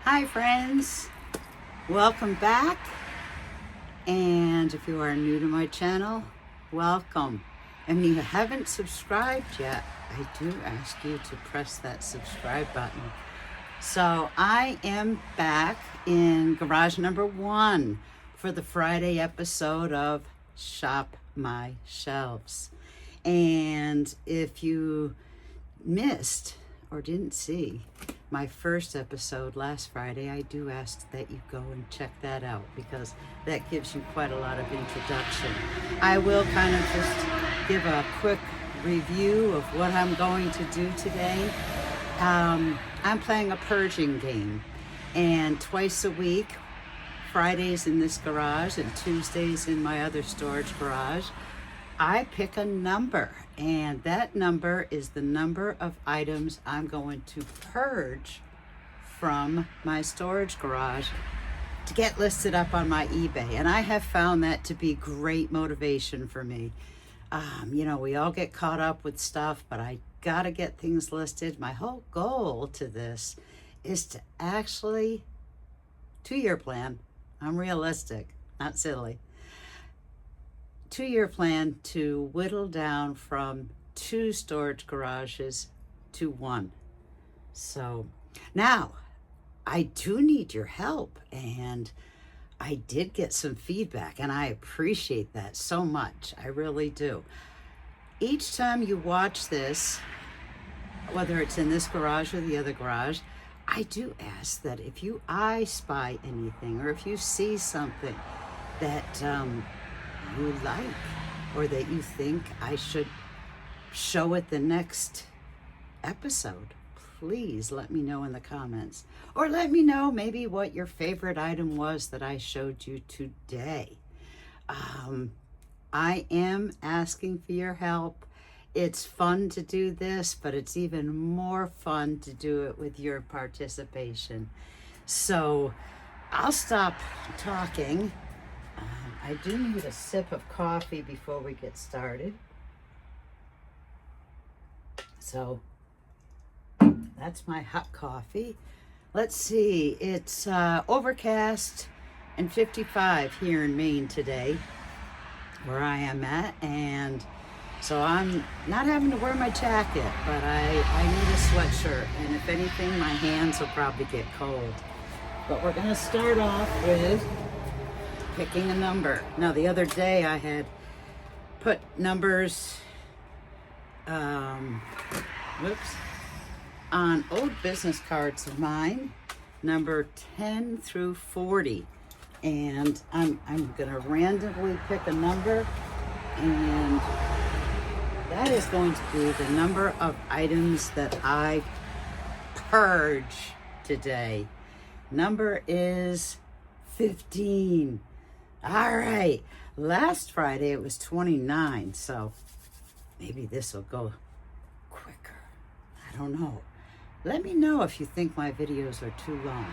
Hi friends, welcome back, and if you are new to my channel, welcome. And if you haven't subscribed yet, I do ask you to press that subscribe button. So I am back in garage number 1 for the Friday episode of Shop My Shelves. And if you missed or didn't see my first episode last Friday, I do ask that you go and check that out because that gives you quite a lot of introduction. I will kind of just give a quick review of what I'm going to do today. I'm playing a purging game, and twice a week, Fridays in this garage and Tuesdays in my other storage garage, I pick a number, and that number is the number of items I'm going to purge from my storage garage to get listed up on my eBay. And I have found that to be great motivation for me. You know, we all get caught up with stuff, but I gotta get things listed. My whole goal to this is to actually, 2-year plan. I'm realistic, not silly. 2-year plan to whittle down from 2 storage garages to 1. So now I do need your help, and I did get some feedback, and I appreciate that so much. I really do. Each time you watch this, whether it's in this garage or the other garage, I do ask that if you spy anything, or if you see something that you like, or that you think I should show at the next episode, please let me know in the comments. Or let me know maybe what your favorite item was that I showed you today. I am asking for your help. It's fun to do this, but it's even more fun to do it with your participation. So I'll stop talking. I do need a sip of coffee before we get started. So that's my hot coffee. Let's see, it's overcast and 55 here in Maine today, where I am at, and so I'm not having to wear my jacket, but I need a sweatshirt, and if anything, my hands will probably get cold. But we're gonna start off with picking a number. Now, the other day I had put numbers, on old business cards of mine, number 10 through 40. And I'm gonna randomly pick a number, and that is going to be the number of items that I purge today. Number is 15. All right, last Friday it was 29, so maybe this will go quicker. I don't know. Let me know if you think my videos are too long.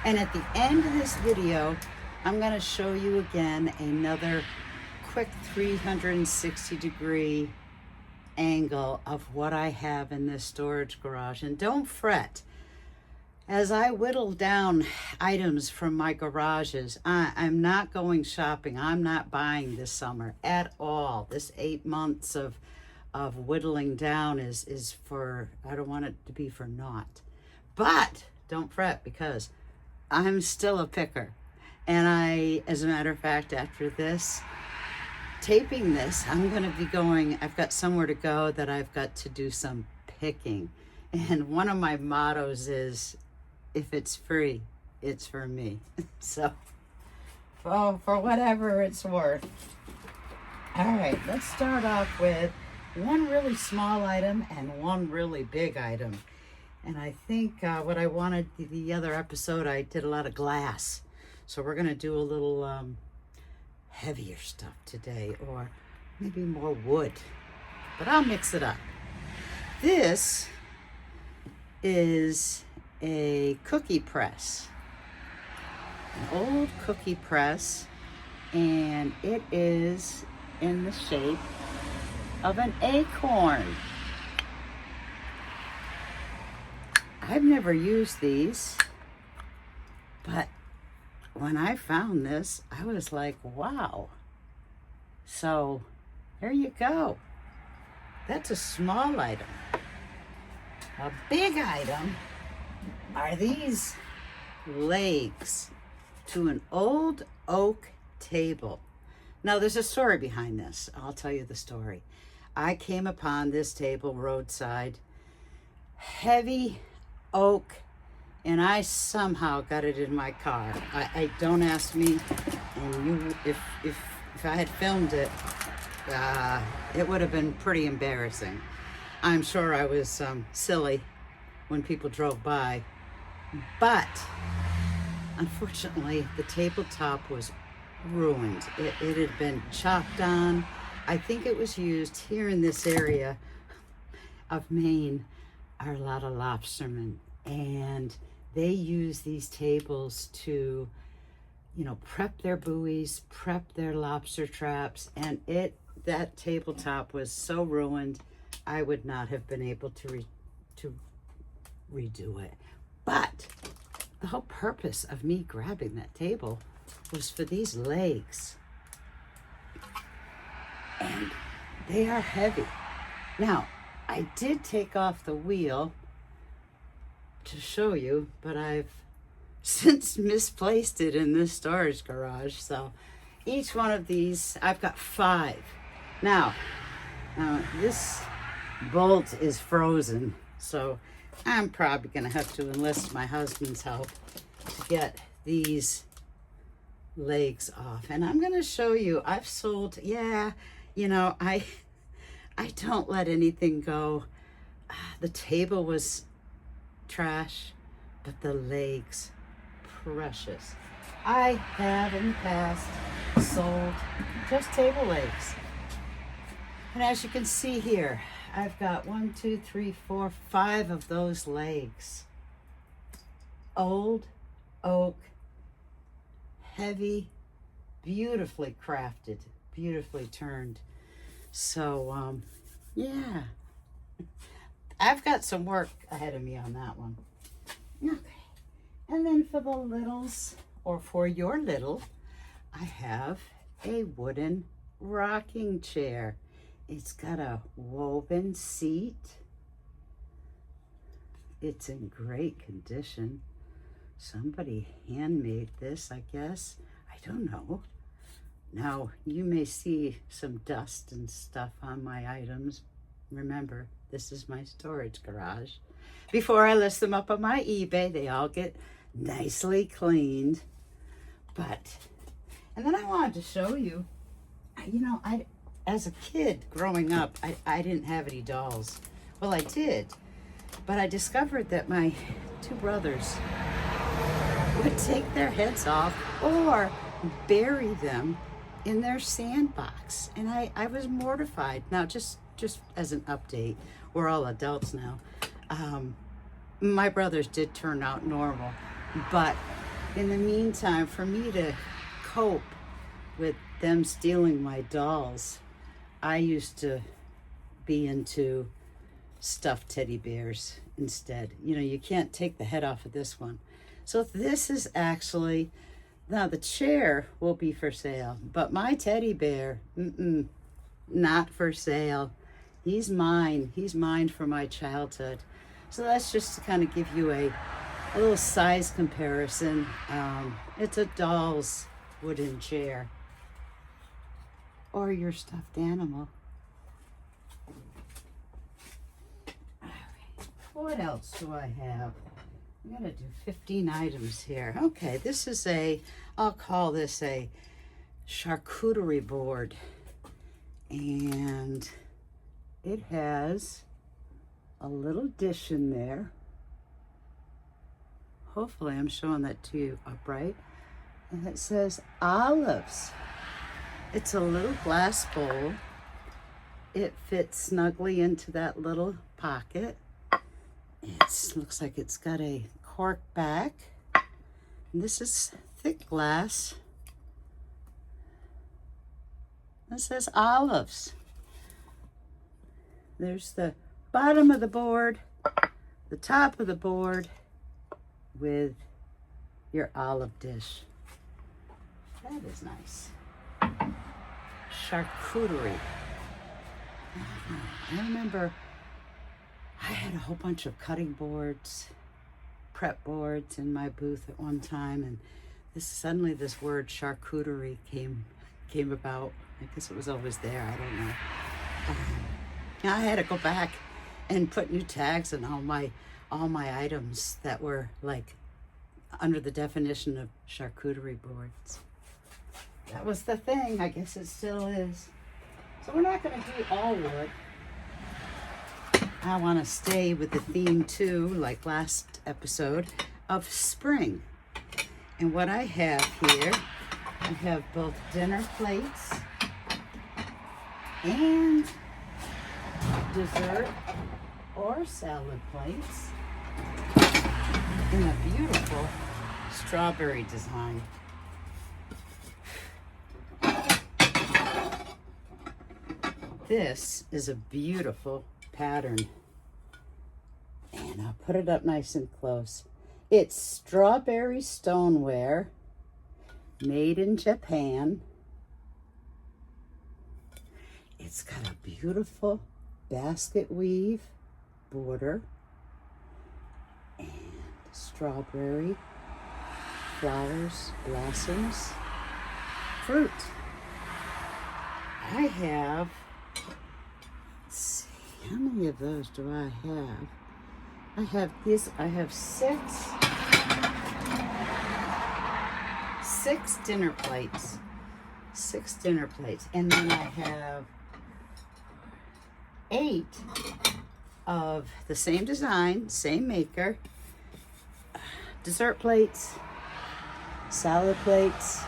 And at the end of this video, I'm gonna show you again another quick 360-degree angle of what I have in this storage garage. And don't fret. As I whittle down items from my garages, I'm not going shopping. I'm not buying this summer at all. This 8 months of whittling down is for, I don't want it to be for naught. But don't fret, because I'm still a picker. And as a matter of fact, after this, taping this, I'm going to be going, I've got somewhere to go that I've got to do some picking. And one of my mottos is, if it's free, it's for me. So, for whatever it's worth. All right, let's start off with one really small item and one really big item. And I think what I wanted the other episode, I did a lot of glass. So we're gonna do a little heavier stuff today, or maybe more wood. But I'll mix it up. This is a cookie press, an old cookie press, and it is in the shape of an acorn. I've never used these, But when I found this, I was like, wow. So there you go. That's a small item. A big item are these legs to an old oak table. Now, there's a story behind this. I'll tell you the story. I came upon this table roadside, heavy oak, and I somehow got it in my car. I don't ask me, and you, if I had filmed it, it would have been pretty embarrassing. I'm sure I was silly when people drove by, but unfortunately, the tabletop was ruined. It had been chopped on. I think it was used here in this area of Maine are a lot of lobstermen, and they use these tables to, you know, prep their buoys, prep their lobster traps, and that tabletop was so ruined, I would not have been able to redo it. But the whole purpose of me grabbing that table was for these legs. And they are heavy. Now, I did take off the wheel to show you, but I've since misplaced it in this storage garage. So each one of these, I've got 5. Now, this bolt is frozen, so I'm probably going to have to enlist my husband's help to get these legs off. And I'm going to show you, I've sold, you know, I don't let anything go. The table was trash, but the legs, precious. I have in the past sold just table legs. And as you can see here, I've got 1, 2, 3, 4, 5 of those legs. Old oak, heavy, beautifully crafted, beautifully turned. So, yeah. I've got some work ahead of me on that one. Okay. And then for the littles, or for your little, I have a wooden rocking chair. It's got a woven seat. It's in great condition. Somebody handmade this, I guess. I don't know. Now, you may see some dust and stuff on my items. Remember, this is my storage garage. Before I list them up on my eBay, they all get nicely cleaned. And then I wanted to show you, you know, as a kid growing up, I didn't have any dolls. Well, I did, but I discovered that my 2 brothers would take their heads off or bury them in their sandbox. And I was mortified. Now, just as an update, we're all adults now. My brothers did turn out normal, but in the meantime, for me to cope with them stealing my dolls, I used to be into stuffed teddy bears instead. You know, you can't take the head off of this one. So this is actually, now the chair will be for sale, but my teddy bear, not for sale. He's mine. He's mine for my childhood. So that's just to kind of give you a little size comparison. It's a doll's wooden chair. Or your stuffed animal. All right. What else do I have? I'm going to do 15 items here. Okay, this is I'll call this a charcuterie board. And it has a little dish in there. Hopefully I'm showing that to you upright. And it says olives. It's a little glass bowl. It fits snugly into that little pocket. It looks like it's got a cork back. And this is thick glass. It says olives. There's the bottom of the board, the top of the board with your olive dish. That is nice. Charcuterie. I remember I had a whole bunch of cutting boards, prep boards in my booth at one time, and suddenly this word charcuterie came about. I guess it was always there, I don't know. I had to go back and put new tags on all my items that were like under the definition of charcuterie boards. That was the thing. I guess it still is. So we're not going to do all wood. I want to stay with the theme too, like last episode, of spring. And what I have here, I have both dinner plates and dessert or salad plates in a beautiful strawberry design. This is a beautiful pattern, and I'll put it up nice and close. It's strawberry stoneware, made in Japan. It's got a beautiful basket weave border and strawberry flowers, blossoms, fruit. I have, let's see, how many of those do I have? I have six dinner plates. And then I have 8 of the same design, same maker, dessert plates, salad plates,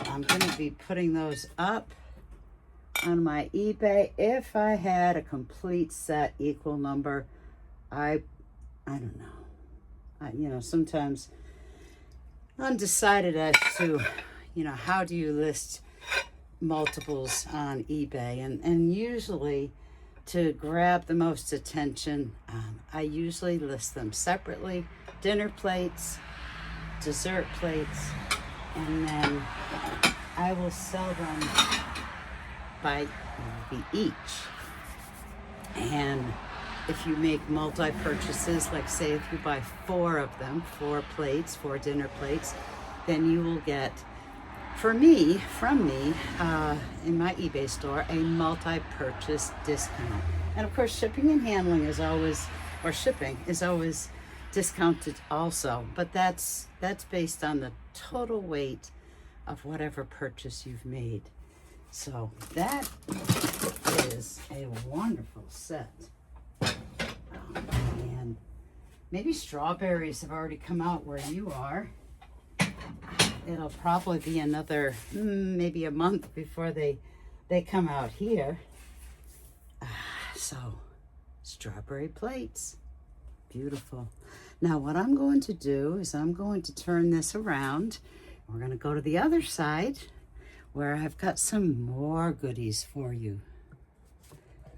I'm going to be putting those up on my eBay. If I had a complete set equal number, I don't know. Sometimes undecided as to, how do you list multiples on eBay? And usually to grab the most attention, I usually list them separately. Dinner plates, dessert plates, and then I will sell them by each. And if you make multi-purchases, like say if you buy 4 of them, 4 plates, 4 dinner plates, then you will get, from me, in my eBay store, a multi-purchase discount. And of course, shipping and handling is always, or shipping is always discounted also, but that's based on the total weight of whatever purchase you've made. So that is a wonderful set. And maybe strawberries have already come out where you are. It'll probably be another maybe a month before they come out here. So strawberry plates, beautiful. Now what I'm going to do is I'm going to turn this around. We're going to go to the other side where I've got some more goodies for you.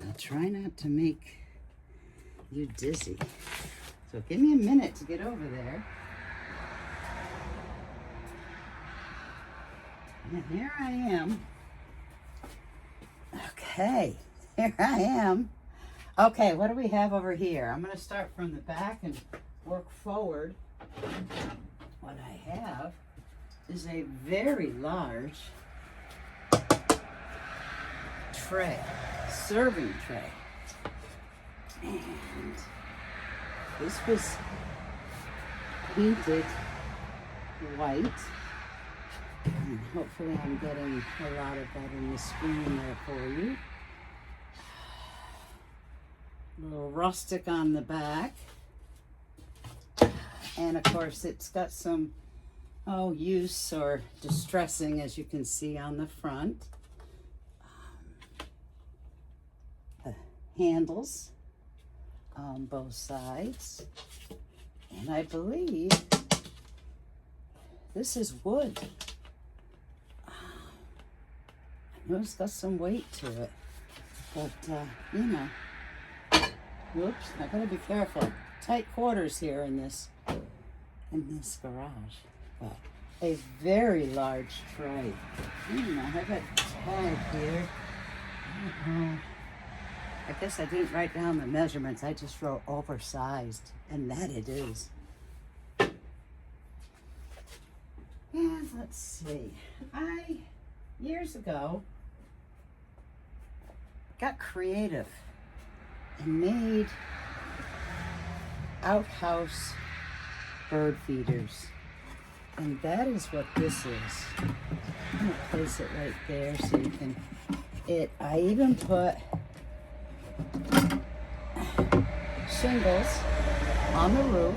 I'll try not to make you dizzy. So give me a minute to get over there. And here I am. Okay, here I am. Okay, what do we have over here? I'm going to start from the back and work forward. What I have is a very large tray, serving tray. And this was painted white. And hopefully I'm getting a lot of that in the screen there for you. A little rustic on the back. And of course it's got some use or distressing, as you can see on the front. The handles on both sides. And I believe this is wood. I know it's got some weight to it. But, you know, whoops, I gotta be careful. Tight quarters here in this garage. But a very large tray. I have a tag here. I don't know. I guess I didn't write down the measurements. I just wrote oversized, and that it is. And let's see. I, years ago, got creative and made outhouse bird feeders. And that is what this is. I'm gonna place it right there so you can, I even put shingles on the roof.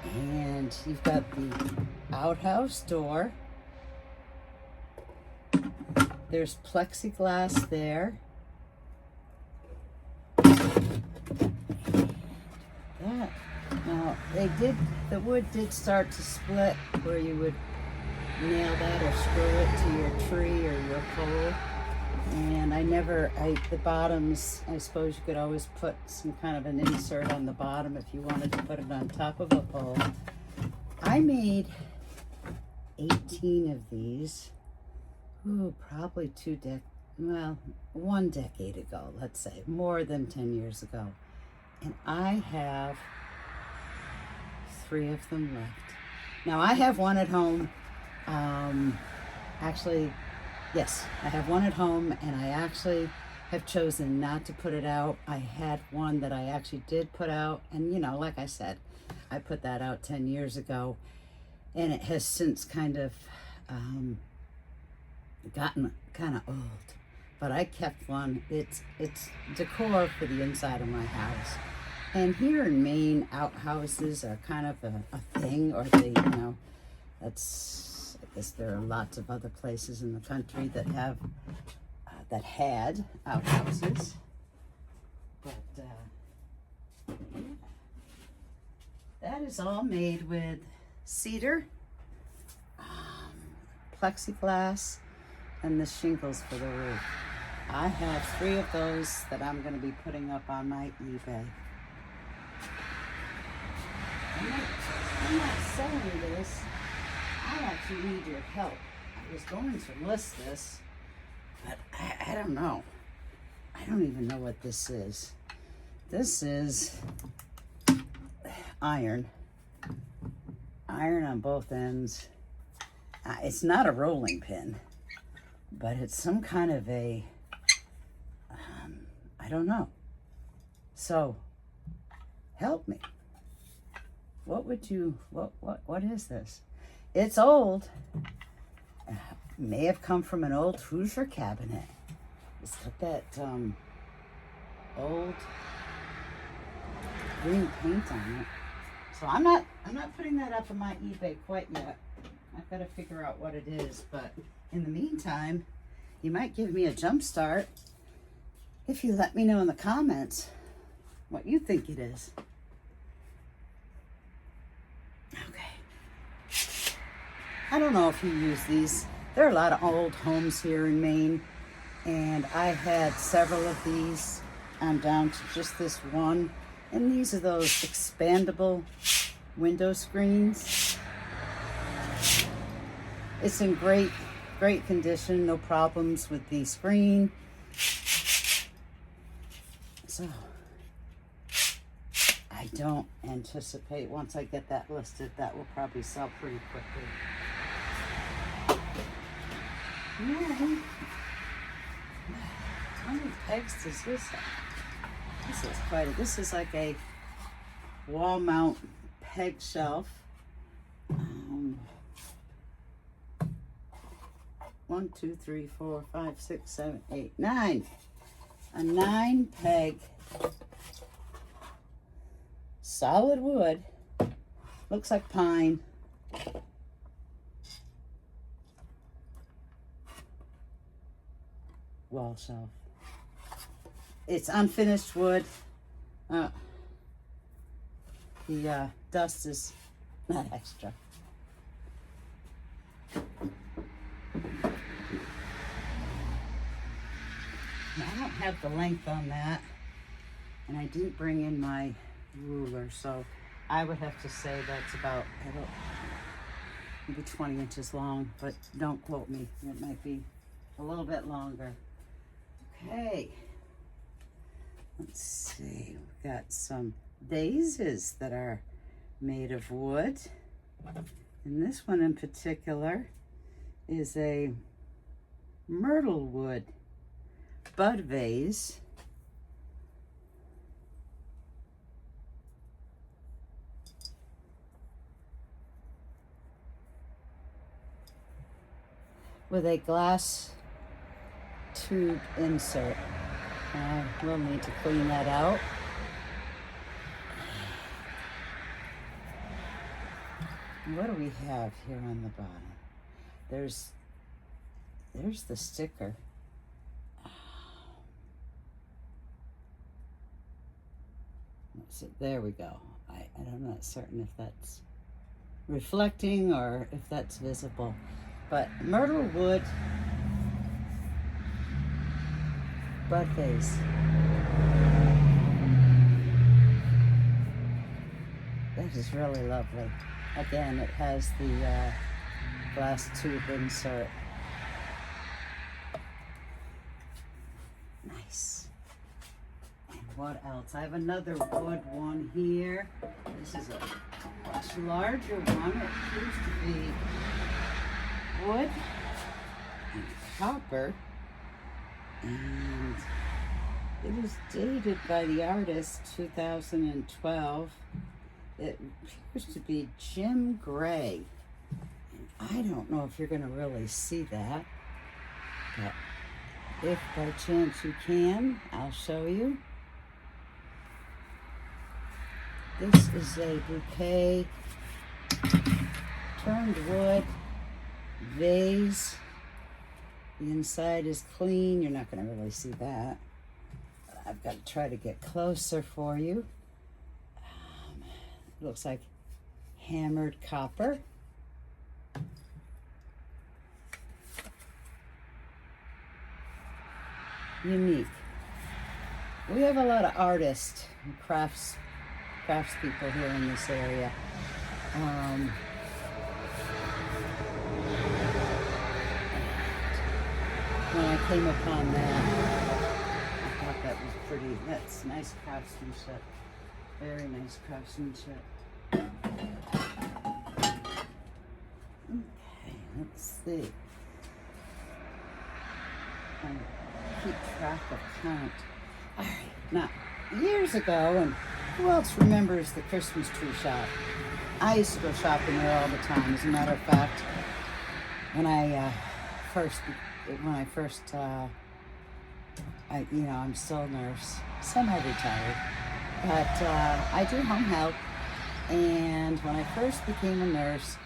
And you've got the outhouse door. There's plexiglass there. That, now the wood did start to split where you would nail that or screw it to your tree or your pole. And the bottoms, I suppose you could always put some kind of an insert on the bottom if you wanted to put it on top of a pole. I made 18 of these, probably 1 decade ago, let's say, more than 10 years ago. And I have 3 of them left. Now I have one at home. Yes, I have one at home, and I actually have chosen not to put it out. I had one that I actually did put out, and like I said, I put that out 10 years ago, and it has since kind of gotten kind of old. But I kept one. It's decor for the inside of my house. And here in Maine, outhouses are kind of a thing, or I guess there are lots of other places in the country that have, had outhouses. But, yeah. That is all made with cedar, plexiglass, and the shingles for the roof. I have 3 of those that I'm going to be putting up on my eBay. I'm not selling this. I actually need your help. I was going to list this, but I don't know. I don't even know what this is. This is iron. Iron on both ends. It's not a rolling pin, but it's some kind of a, I don't know. So, help me. What is this? It's old. May have come from an old Hoosier cabinet. It's got that old green paint on it. So I'm not putting that up on my eBay quite yet. I've got to figure out what it is. But in the meantime, you might give me a jump start if you let me know in the comments what you think it is. Okay. I don't know if you use these. There are a lot of old homes here in Maine, and I had several of these. I'm down to just this one, and these are those expandable window screens. It's in great condition, no problems with the screen. So I don't anticipate, once I get that listed, that will probably sell pretty quickly. Yeah. How many pegs does this have? This is like a wall mount peg shelf. 1, 2, 3, 4, 5, 6, 7, 8, 9. A 9 peg solid wood. Looks like pine. Wall shelf. It's unfinished wood. The dust is not extra. I don't have the length on that, and I didn't bring in my ruler, so I would have to say that's about, maybe 20 inches long, but don't quote me. It might be a little bit longer. Okay, let's see. We've got some vases that are made of wood. And this one in particular is a myrtle wood bud vase. With a glass tube insert. We'll need to clean that out. What do we have here on the bottom? There's the sticker. So there we go. I'm not certain if that's reflecting or if that's visible. But myrtle wood bud vase. That is really lovely. Again, it has the glass tube insert. Nice. And what else? I have another wood one here. This is a much larger one. It appears to be wood and copper, and it is dated by the artist 2012. It appears to be Jim Gray. And I don't know if you're going to really see that, but if by chance you can, I'll show you. This is a bouquet turned wood vase. The inside is clean. You're not going to really see that. I've got to try to get closer for you. It looks like hammered copper. Unique. We have a lot of artists and craftspeople here in this area. When I came upon that, I thought that was pretty. That's nice craftsmanship. Very nice craftsmanship. Okay, let's see. Keep track of count. All right, now, years ago, and who else remembers the Christmas tree shop? I used to go shopping there all the time. As a matter of fact, when I first, I'm still a nurse, semi-retired, but I do home health. And when I first became a nurse,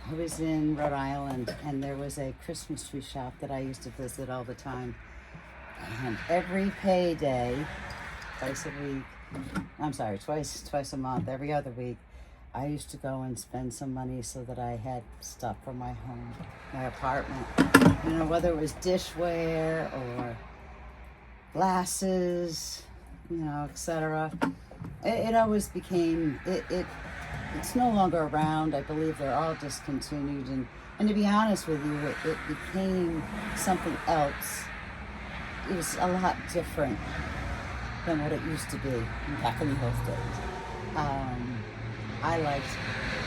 I was in Rhode Island, and there was a Christmas tree shop that I used to visit all the time. And every payday, twice a month, every other week, I used to go and spend some money so that I had stuff for my home, my apartment. You know, whether it was dishware or glasses, etc. It always became, it's no longer around. I believe they're all discontinued. And to be honest with you, it became something else. It was a lot different than what it used to be back in those days.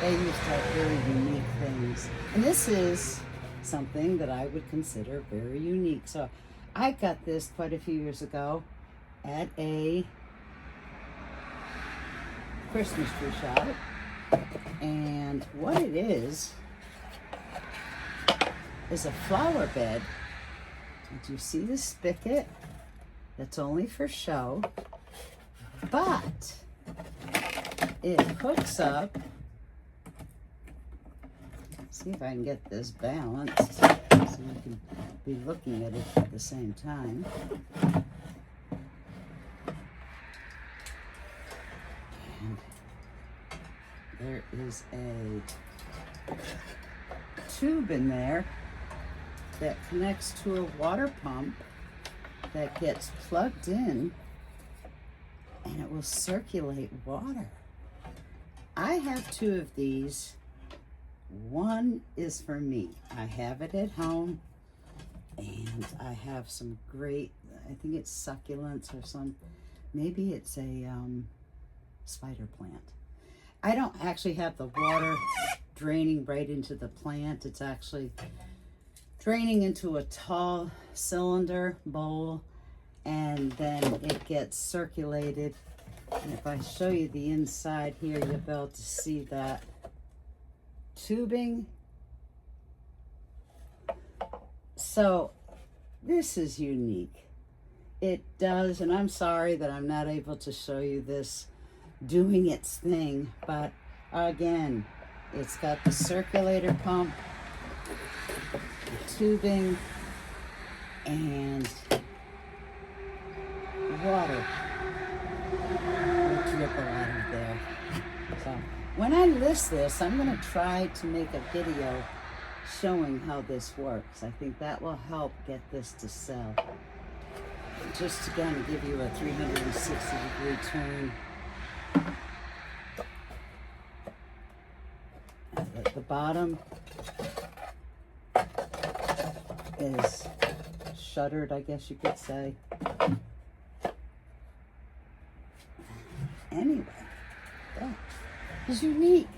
They used to have very unique things. And this is something that I would consider very unique. So I got this quite a few years ago at a Christmas tree shop. And what it is a flower bed. Do you see the spigot? That's only for show, but it hooks up. See if I can get this balanced so you can be looking at it at the same time. And there is a tube in there that connects to a water pump that gets plugged in and it will circulate water. I have 2 of these. One is for me. I have it at home, and I have some great, I think it's succulents or maybe it's a spider plant. I don't actually have the water draining right into the plant. It's actually draining into a tall cylinder bowl, and then it gets circulated. And if I show you the inside here, you'll be able to see that tubing. So this is unique. It does, and I'm sorry that I'm not able to show you this doing its thing, but again, it's got the circulator pump, the tubing, and water will dribble out of there. So when I list this, I'm going to try to make a video showing how this works. I think that will help get this to sell. Just to kind of give you a 360-degree turn. At the bottom is shuttered, I guess you could say. Anyway, that is unique.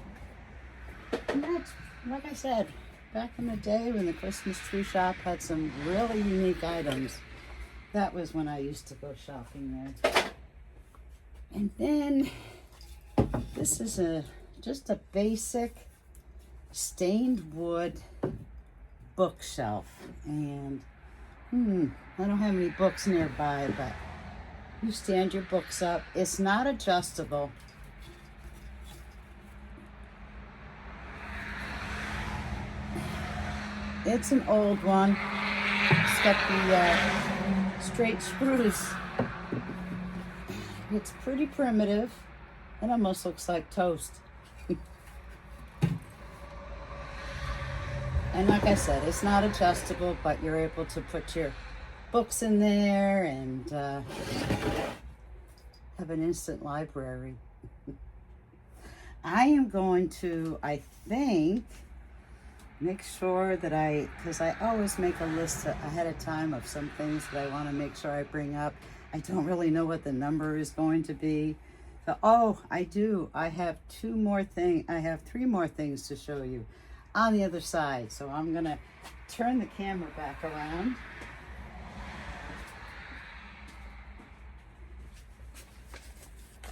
And that's, like I said, back in the day when the Christmas tree shop had some really unique items, that was when I used to go shopping there. And then this is just a basic stained wood bookshelf. And I don't have any books nearby, but you stand your books up. It's not adjustable. It's an old one. It's got the straight screws. It's pretty primitive. It almost looks like toast. And like I said, it's not adjustable, but you're able to put your books in there and have an instant library. I am going to, I think, make sure that because I always make a list ahead of time of some things that I want to make sure I bring up. I don't really know what the number is going to be. But, oh, I do. I have 3 more things to show you on the other side. So I'm going to turn the camera back around.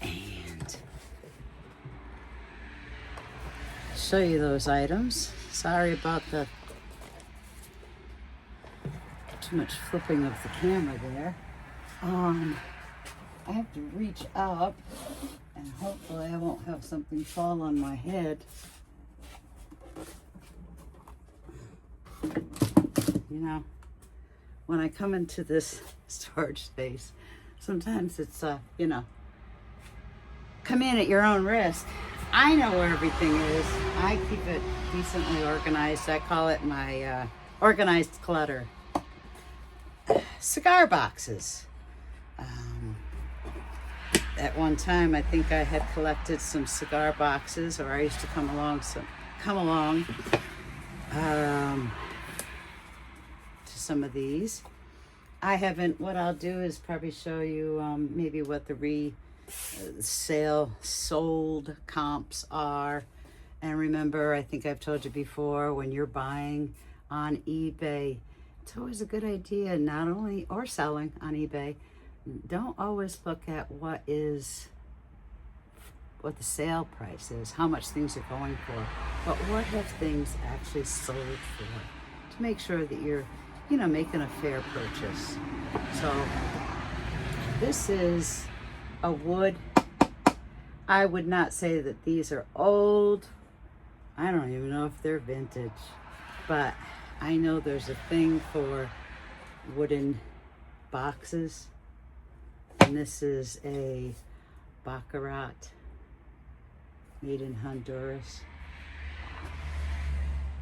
And show you those items. Sorry about the too much flipping of the camera there. I have to reach up, and hopefully I won't have something fall on my head. You know, when I come into this storage space, sometimes it's, you know, come in at your own risk. I know where everything is. I keep it decently organized. I call it my organized clutter. Cigar boxes. At one time, I think I had collected some cigar boxes, or I used to come along to some of these. I haven't. What I'll do is probably show you maybe what the sold comps are. And remember, I think I've told you before, when you're buying on eBay, it's always a good idea, not only, or selling on eBay, don't always look at what the sale price is, how much things are going for, but what have things actually sold for, to make sure that you're, you know, making a fair purchase. So this is a wood. I would not say that these are old. I don't even know if they're vintage, but I know there's a thing for wooden boxes. And this is a Baccarat made in Honduras.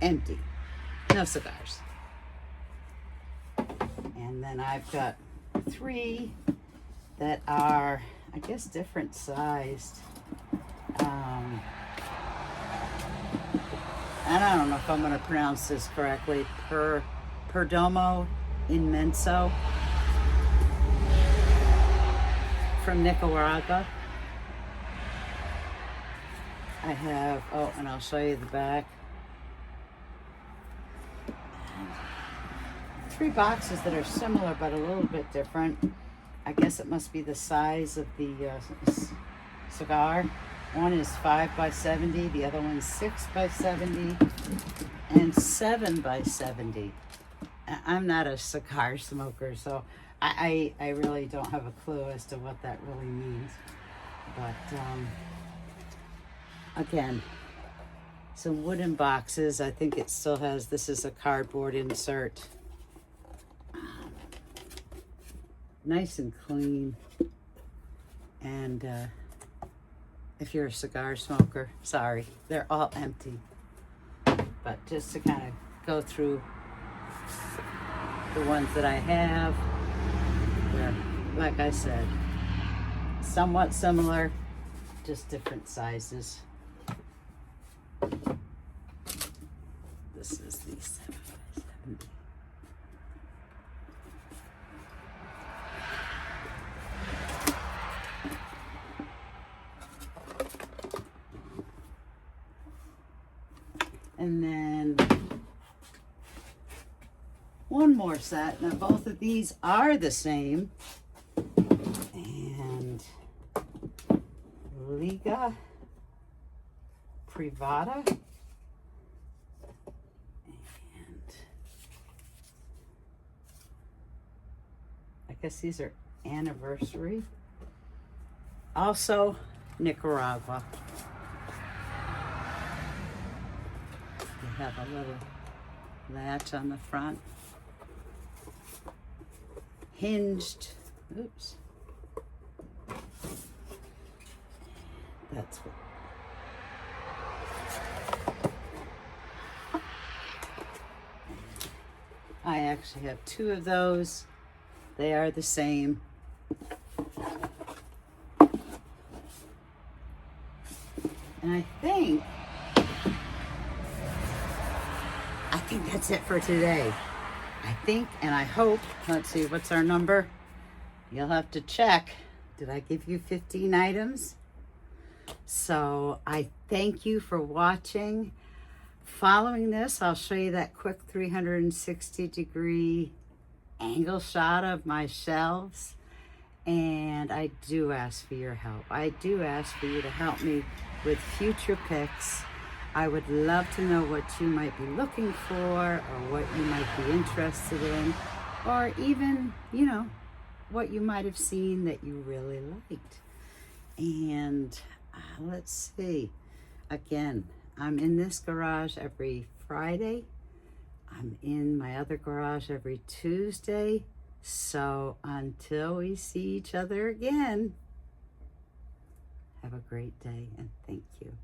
Empty. No cigars. And then I've got 3 that are, I guess, different sized. And I don't know if I'm going to pronounce this correctly. Perdomo Inmenso from Nicaragua. I have, oh, and I'll show you the back. 3 boxes that are similar but a little bit different. I guess it must be the size of the cigar. One is 5 by 70, the other one's 6 by 70, and 7 by 70. I'm not a cigar smoker, so I really don't have a clue as to what that really means. But again, some wooden boxes. I think it still has, this is a cardboard insert. Nice and clean. And if you're a cigar smoker, sorry, they're all empty. But just to kind of go through the ones that I have, they're, like I said, somewhat similar, just different sizes. This is the 7 by 70. And then one more set. Now both of these are the same. And Liga Privada. And I guess these are anniversary. Also Nicaragua. They have a little latch on the front. Hinged. Oops. That's what. I actually have 2 of those. They are the same. And I think that's it for today. I think and I hope. Let's see, what's our number? You'll have to check. Did I give you 15 items? So I thank you for watching. Following this, I'll show you that quick 360-degree angle shot of my shelves. And I do ask for your help. I do ask for you to help me with future picks. I would love to know what you might be looking for, or what you might be interested in, or even, you know, what you might have seen that you really liked. And let's see. Again, I'm in this garage every Friday. I'm in my other garage every Tuesday. So until we see each other again, have a great day and thank you.